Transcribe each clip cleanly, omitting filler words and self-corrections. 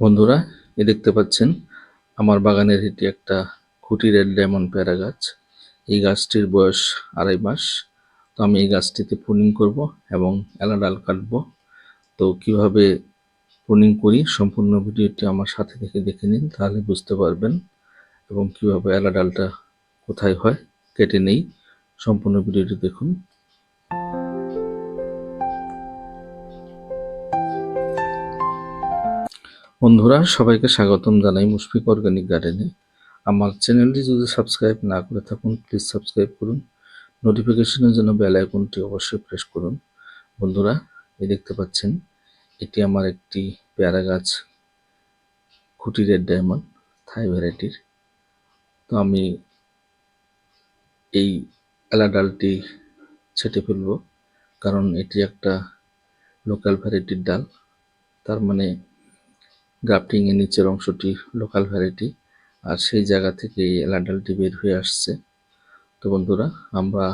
বন্ধুরা, দেখতে পাচ্ছেন আমার বাগানের এটি একটা খুঁটি রেড ডায়মন্ড পেয়ারা গাছ। এই গাছটির বয়স 2.5 মাস। তো আমি এই গাছটিতে প্রুনিং করব এবং এলা ডাল কাটবো। তো কিভাবে প্রুনিং করি সম্পূর্ণ ভিডিওটি আমার সাথে থেকে দেখে নিন, তাহলে বুঝতে পারবেন। এবং কিভাবে এলা ডালটা কোথায় হয় কেটে নেই, সম্পূর্ণ ভিডিওটি দেখুন। বন্ধুরা, সবাইকে স্বাগতম জানাই মুশফিক অর্গানিক গার্ডেনে। আমার চ্যানেলটি যদি সাবস্ক্রাইব না করে থাকুন, প্লিজ সাবস্ক্রাইব করুন। নোটিফিকেশনের জন্য বেল আইকনটি অবশ্যই প্রেস করুন। বন্ধুরা, দেখতে পাচ্ছেন এটি আমার একটি পেয়ারা গাছ, খুঁটি রেড ডায়মন্ড থাই ভ্যারাইটির। তো আমি এই এলা ডালটি ছেটে ফেলব, কারণ এটি একটা লোকাল ভ্যারাইটির ডাল। তার মানে গ্রাফটিং এর নিচের অংশটি লোকাল ভ্যারাইটি, আর সেই জায়গা থেকে এই এলা ডালটি বের হয়ে আসছে। তো বন্ধুরা, আমরা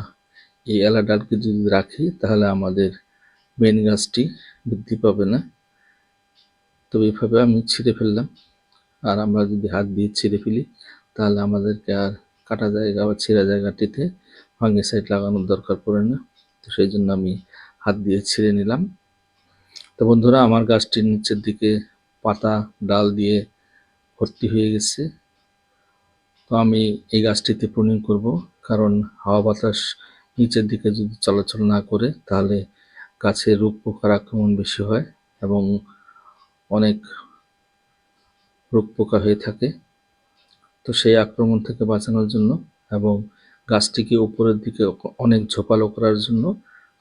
এই এলা ডালকে যদি রাখি তাহলে আমাদের মেন গাছটি বৃদ্ধি পাবে না। তো এইভাবে আমি ছিঁড়ে ফেললাম। আর আমরা যদি হাত দিয়ে ছিঁড়ে ফেলি তাহলে আমাদেরকে আর কাটা জায়গা বা ছেঁড়া জায়গাটিতে ফাঙ্গিসাইড লাগানোর দরকার পড়ে না। তো সেই জন্য আমি হাত দিয়ে ছিঁড়ে নিলাম। তো বন্ধুরা, আমার গাছটির নিচের দিকে পাতা ডাল দিয়ে ভর্তি হয়ে গেছে। তো আমি এই গাছটিতে প্রুনিং করব, কারণ হাওয়া বাতাস নিচের দিকে যদি চলাচল না করে তাহলে গাছে রোগ পোকার আক্রমণ বেশি হয় এবং অনেক রোগ পোকা হয়ে থাকে। তো সেই আক্রমণ থেকে বাঁচানোর জন্য এবং গাছটিকে উপরের দিকে অনেক ঝোপালো করার জন্য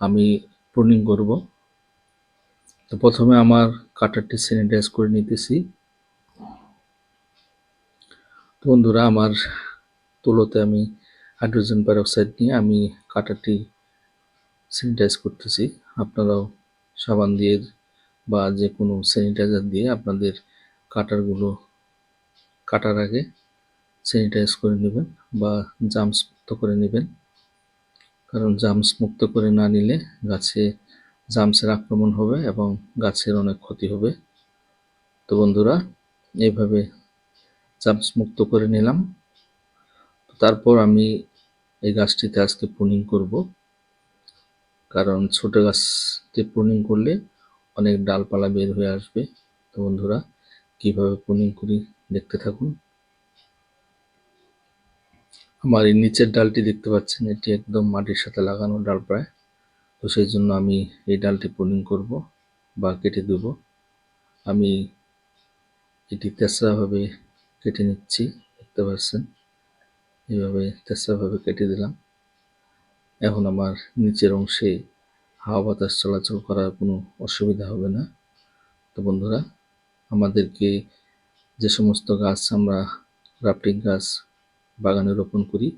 আমি প্রুনিং করব। তো প্রথমে আমার কাটারটি স্যানিটাইজ করে নিতেছি। তো বন্ধুরা, আমার তুলোতে আমি হাইড্রোজেন পারঅক্সাইড নিয়ে আমি কাটারটি স্যানিটাইজ করতেছি। আপনারাও সাবান দিয়ে বা যে কোনো স্যানিটাইজার দিয়ে আপনাদের কাটারগুলো কাটার আগে স্যানিটাইজ করে নেবেন বা জার্মস মুক্ত করে নেবেন, কারণ জার্মস মুক্ত করে না নিলে গাছে জার্মসের আক্রমণ হবে এবং গাছের অনেক ক্ষতি হবে। তো বন্ধুরা, এইভাবে জার্মস মুক্ত করে নিলাম। তারপর আমি এই গাছটিতে আজকে প্রুনিং করব, কারণ ছোট গাছটি প্রুনিং করলে অনেক ডালপালা বের হয়ে আসবে। তো বন্ধুরা, কিভাবে প্রুনিং করি দেখতে থাকুন। আমার এই নিচের ডালটি দেখতে পাচ্ছেন, এটি একদম মাটির সাথে লাগানো ডাল প্রায়। তো সেই জন্য আমি এই ডালটি প্রুনিং করব বা কেটে দেব। আমি এটি তেসরাভাবে কেটে নিচ্ছি, দেখতে পাচ্ছেন এইভাবে তেসরাভাবে কেটে দিলাম। এখন আমার নিচের অংশে হাওয়া বাতাস চলাচল করার কোনো অসুবিধা হবে না। তো বন্ধুরা, আমাদেরকে যে সমস্ত গাছ আমরা গ্রাফটিং গাছ বাগানে রোপণ করি,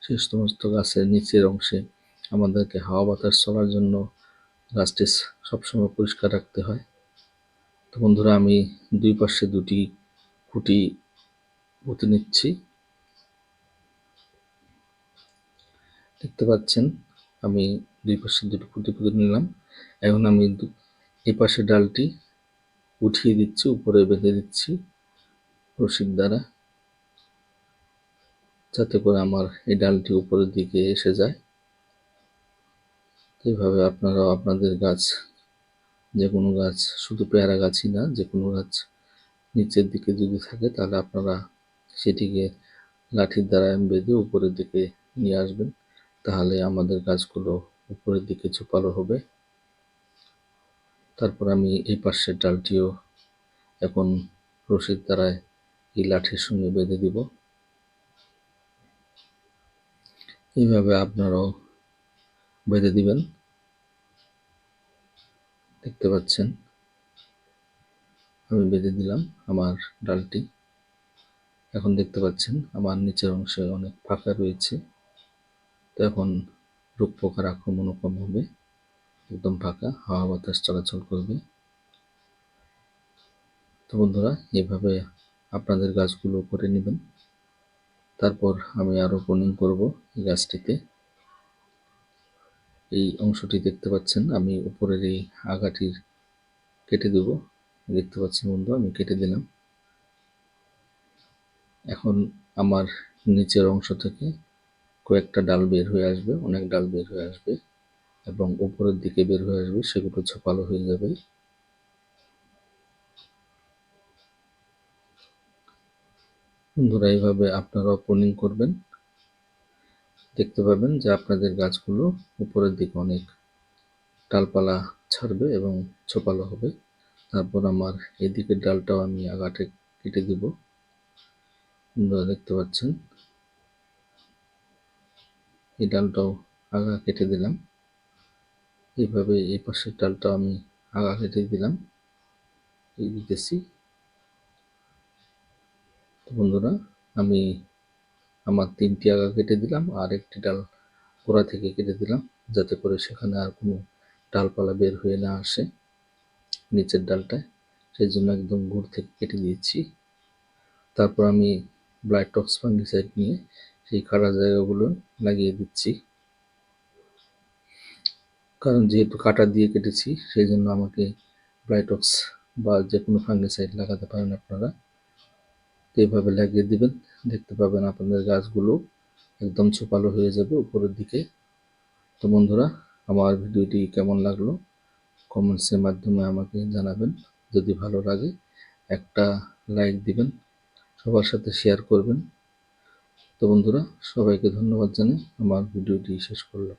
সেই সমস্ত গাছের নিচের অংশে আমাদেরকে হাওয়া বাতাস চলার জন্য গাছটি সবসময় পরিষ্কার রাখতে হয়। তো বন্ধুরা, আমি দুই পাশে দুটি খুঁটি পুঁতে নিচ্ছি, দেখতে পাচ্ছেন আমি দুই পাশে দুটি খুঁটি পুঁতে নিলাম। এখন আমি এই পাশে ডালটি উঠিয়ে দিচ্ছি, উপরে বেঁধে দিচ্ছি রশির দ্বারা, যাতে করে আমার এই ডালটি উপরের দিকে এসে যায়। এইভাবে আপনারাও আপনাদের গাছ, যে কোনো গাছ, শুধু পেয়ারা গাছই না, যে কোনো গাছ নিচের দিকে যদি থাকে তাহলে আপনারা সেটিকে লাঠির দ্বারা বেঁধে উপরের দিকে নিয়ে আসবেন, তাহলে আমাদের গাছগুলো উপরের দিকে ঝোপালো হবে। তারপর আমি এই পাশের ডালটিও এখন রশির দ্বারা এই লাঠির সঙ্গে বেঁধে দিব। এইভাবে আপনারাও বেঁধে দিবেন, দেখতে পাচ্ছেন আমি বেঁধে দিলাম আমার ডালটি। এখন দেখতে পাচ্ছেন আমার নিচের অংশে অনেক ফাঁকা রয়েছে। তো এখন রোগ পোকার আক্রমণও কম হবে, একদম ফাঁকা, হাওয়া বাতাস চলাচল করবে। তো বন্ধুরা, এভাবে আপনাদের গাছগুলো করে নেবেন। তারপর আমি আরও প্রুনিং করব এই গাছটিতে। এই অংশটি দেখতে পাচ্ছেন আমি উপরের এই আগাটির কেটে দেব, দেখতে পাচ্ছেন বন্ধু, আমি কেটে দিলাম। এখন আমার নিচের অংশ থেকে কয়েকটা ডাল বের হয়ে আসবে, অনেক ডাল বের হয়ে আসবে এবং উপরের দিকে বের হয়ে আসবে, সেগুলো ছোপালো হয়ে যাবে। বন্ধুরা, এইভাবে আপনারা প্রুনিং করবেন, দেখতে পাবেন যে আপনাদের গাছগুলো উপরের দিকে অনেক ডালপালা ছাড়বে এবং ছোপালো হবে। তারপর আমার এদিকের ডালটাও আমি আগাতে কেটে দিব। বন্ধুরা দেখতে পাচ্ছেন, এই ডালটাও আগা কেটে দিলাম। এইভাবে এই পাশের ডালটাও আমি আগা কেটে দিলাম, এই দিতেছি। তো বন্ধুরা, আমি আমার 3টি আগা কেটে দিলাম আর একটি ডাল গোড়া থেকে কেটে দিলাম, যাতে করে সেখানে আর কোনো ডালপালা বের হয়ে না আসে নিচের ডালটায়, সেই জন্য একদম গোড় থেকে কেটে দিয়েছি। তারপর আমি ব্লাইটক্স ফাঙ্গিসাইড নিয়ে সেই কাটা জায়গাগুলো লাগিয়ে দিচ্ছি। কারণ যেহেতু কাটা দিয়ে কেটেছি, সেই জন্য আমাকে ব্লাইটক্স বা যে কোনো ফাঙ্গিসাইড লাগাতে পারেন আপনারা। তো এইভাবে লাগিয়ে দিবেন, দেখতে পাবেন আপনাদের গাছগুলো একদম ছোপালো হয়ে যাবে উপরের দিকে। তো বন্ধুরা, আমার ভিডিওটি কেমন লাগলো কমেন্টসের মাধ্যমে আমাকে জানাবেন। যদি ভালো লাগে একটা লাইক দিবেন, সবার সাথে শেয়ার করবেন। তো বন্ধুরা, সবাইকে ধন্যবাদ জানিয়ে আমার ভিডিওটি শেষ করলাম।